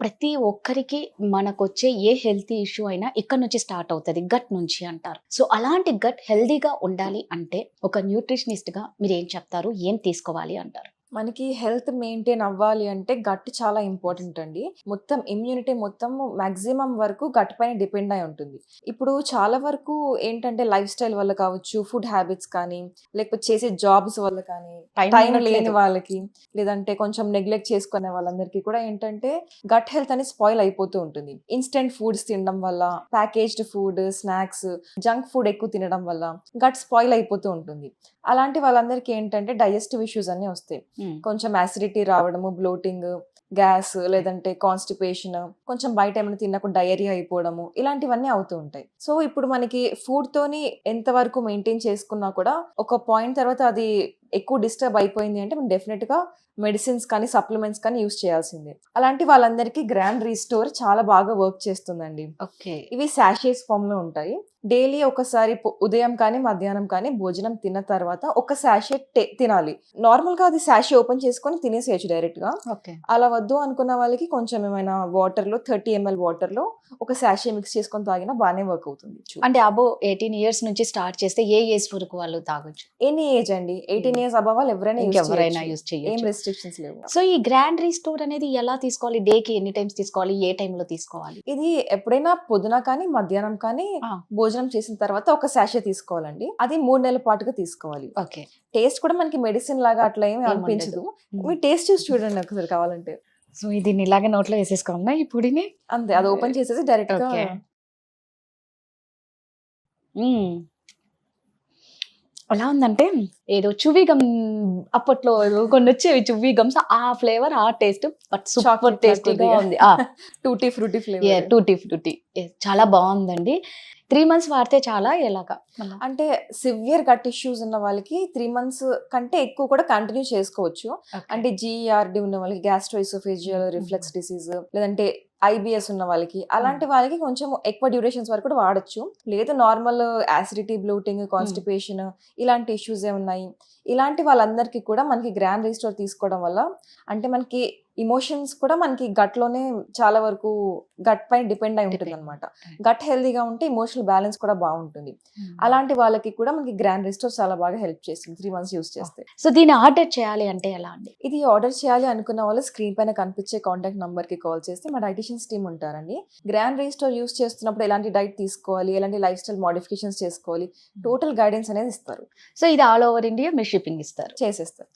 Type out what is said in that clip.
ప్రతి ఒక్కరికి మనకొచ్చే a healthy issue అయినా ఇక్కడ నుంచి స్టార్ట్ అవుతది. గట్ నుంచి అంటారు. సో, అలాంటి గట్ హెల్తీగా ఉండాలి అంటే ఒక న్యూట్రిషనిస్ట్‌గా మీరేం చెప్తారు? ఏం తీసుకోవాలి అంటారు? మనకి హెల్త్ మెయింటైన్ అవ్వాలి అంటే గట్ చాలా ఇంపార్టెంట్ అండి. మొత్తం ఇమ్యూనిటీ మొత్తం మాక్సిమం వరకు గట్ పైన డిపెండ్ అయి ఉంటుంది. ఇప్పుడు చాలా వరకు ఏంటంటే లైఫ్ స్టైల్ వల్ల కావచ్చు, ఫుడ్ హ్యాబిట్స్ కానీ, లేకపోతే చేసే జాబ్స్ వల్ల కానీ, టైం లేని ఉండట్లేదు. వాళ్ళకి, లేదంటే కొంచెం నెగ్లెక్ట్ చేసుకునే వాళ్ళందరికీ కూడా ఏంటంటే గట్ హెల్త్ అనేది స్పాయిల్ అయిపోతూ ఉంటుంది. ఇన్‌స్టంట్ ఫుడ్స్ తినడం వల్ల, packaged food, snacks, junk food ఎక్కువ తినడం వల్ల గట్ స్పాయిల్ అయిపోతూ ఉంటుంది. అలాంటి వాళ్ళందరికీ ఏంటంటే డైజెస్టివ్ ఇష్యూస్ అన్నీ వస్తాయి. కొంచెం యాసిడిటీ రావడము, బ్లోటింగ్, గ్యాస్ లేదంటే కాన్‌స్టిపేషన్, కొంచెం బయట ఏమైనా తిన్నప్పుడు డయేరియా అయిపోవడము, ఇలాంటివన్నీ అవుతూ ఉంటాయి. సో, ఇప్పుడు మనకి ఫుడ్‌తోని ఎంతవరకు మెయింటైన్ చేసుకున్నా కూడా ఒక పాయింట్ తర్వాత అది ఎక్కువ డిస్టర్బ్ అయిపోయింది అంటే మనం డెఫినిట్‌గా మెడిసిన్స్ కానీ, సప్లిమెంట్స్ కానీ యూజ్ చేయాల్సిందే. అలాంటి వాళ్ళందరికీ గ్రాండ్ రీస్టోర్ చాలా బాగా వర్క్ చేస్తుందండి. ఓకే. ఇవి సాషేస్ ఫామ్‌లో ఉంటాయి. డైలీ ఒకసారి ఉదయం కానీ, మధ్యాహ్నం కానీ భోజనం తిన్న తర్వాత ఒక సాషే తినాలి. నార్మల్‌గా అది సాషే ఓపెన్ చేసుకొని తినేసేయొచ్చు డైరెక్ట్‌గా. ఓకే. అలా వద్దు అనుకున్న వాళ్ళకి కొంచెం ఏమైనా వాటర్‌లో 30 ఎంఎల్ వాటర్‌లో ఒక సాషే మిక్స్ చేసుకొని తాగినా బానే వర్క్ అవుతుంది. అంటే అబోవ్ 18 ఇయర్స్ నుంచి స్టార్ట్ చేస్తే ఏ ఏజ్ వరకు వాళ్ళు తాగొచ్చు? ఎనీ ఏజ్ అండి. 18 ఇయర్స్ అబోవ్ వాళ్ళు ఎవరైనా ఇంకెవరైనా యూజ్ ఏం చేయొచ్చు. రెస్ట్రిక్షన్స్ లేవు. సో, ఈ గ్రాండ్ రీస్టోర్ అనేది ఎలా తీసుకోవాలి? డేకి ఎన్ని టైమ్స్ తీసుకోవాలి? ఏ టైంలో తీసుకోవాలి? ఇది ఎప్పుడైనా పొద్దున కానీ, మధ్యాహ్నం కానీ ఆ! భోజనం చేసిన తర్వాత ఒక సాషే తీసుకోవాలండి. అది 3 నెలల పాటుగా తీసుకోవాలి. ఓకే. టేస్ట్ కూడా మనకి మెడిసిన్ లాగా అట్లా ఏమి ఏముండదు. అనిపించదు. హ్మ్. మీరు టేస్ట్ చూసి చూడండి ఒకసారి కావాలంటే. సో, దీన్ని ఇలాగే నోట్లో ఏసేసుకోవాలా ఈ పొడిని? అంతే. అది ఓపెన్ చేసేసి డైరెక్ట్‌గా ఓకే. హ్మ్. ఎలా ఉందంటే ఏదో చూవీ గమ్ అప్పట్లో ఏదో కొన్నొచ్చేవి చూవీ గమ్స్ ఆ ఫ్లేవర్, ఆ టేస్ట్ బట్ సూపర్ చాక్లేట్ టేస్టీగా కొద్దిగా ఉంది. Tutti frutti flavour. Tutti frutti. చాలా బావుందండి. 3 మంత్స్ వాడితే చాలా ఎలాగా? మళ్ళా? అంటే సివియర్ గట్ ఇష్యూస్ ఉన్న వాళ్ళకి 3 మంత్స్ కంటే ఎక్కువ కూడా కంటిన్యూ చేసుకోవచ్చు. ఓకే. అంటే జీఈఆర్‌డీ ఉన్న వాళ్ళకి గ్యాస్ట్రోఎసోఫేజియల్ రిఫ్లక్స్ డిసీజ్ లేదంటే ఐబీఎస్ ఉన్న వాళ్ళకి అలాంటి వాళ్ళకి కొంచెం ఎక్కువ డ్యూరేషన్స్ వరకు కూడా వాడొచ్చు. లేదు నార్మల్ యాసిడిటీ, బ్లోటింగ్, కాన్‌స్టిపేషన్ ఇలాంటి ఇష్యూస్ ఉన్నాయి. ఇలాంటి వాళ్ళందరికీ కూడా మనకి గ్రాండ్ రీస్టోర్ తీసుకోవడం వల్ల అంటే మనకి ఎమోషన్స్ కూడా మనకి గట్‌లోనే చాలా వరకు గట్ పైన డిపెండ్ అయి ఉంటుందన్నమాట. గట్ హెల్తీగా ఉంటే ఎమోషనల్ బ్యాలెన్స్ కూడా బావుంటుంది. అలాంటి వాళ్ళకి కూడా మనకి గ్రాండ్ రిస్టోర్ చాలా బాగా హెల్ప్ చేస్తుంది 3 మంత్స్ యూజ్ చేస్తే. సో, దీన్ని ఆర్డర్ చేయాలి అంటే ఎలా అండి? ఇది ఆర్డర్ చేయాలి అనుకున్న వాళ్ళు స్క్రీన్ పైన కనిపించే కాంటాక్ట్ నంబర్‌కి కాల్ చేస్తే మా డైటీషియన్స్ టీమ్ ఉంటారండి. గ్రాండ్ రిస్టోర్ యూజ్ చేస్తున్నప్పుడు ఎలాంటి డైట్ తీసుకోవాలి, ఎలాంటి లైఫ్ స్టైల్ మోడిఫికేషన్స్ చేసుకోవాలి, టోటల్ గైడెన్స్ అనేది ఇస్తారు. సో, ఇది ఆల్ ఓవర్ ఇండియా మీరు షిప్పింగ్ ఇస్తారు. చేసేస్తారు.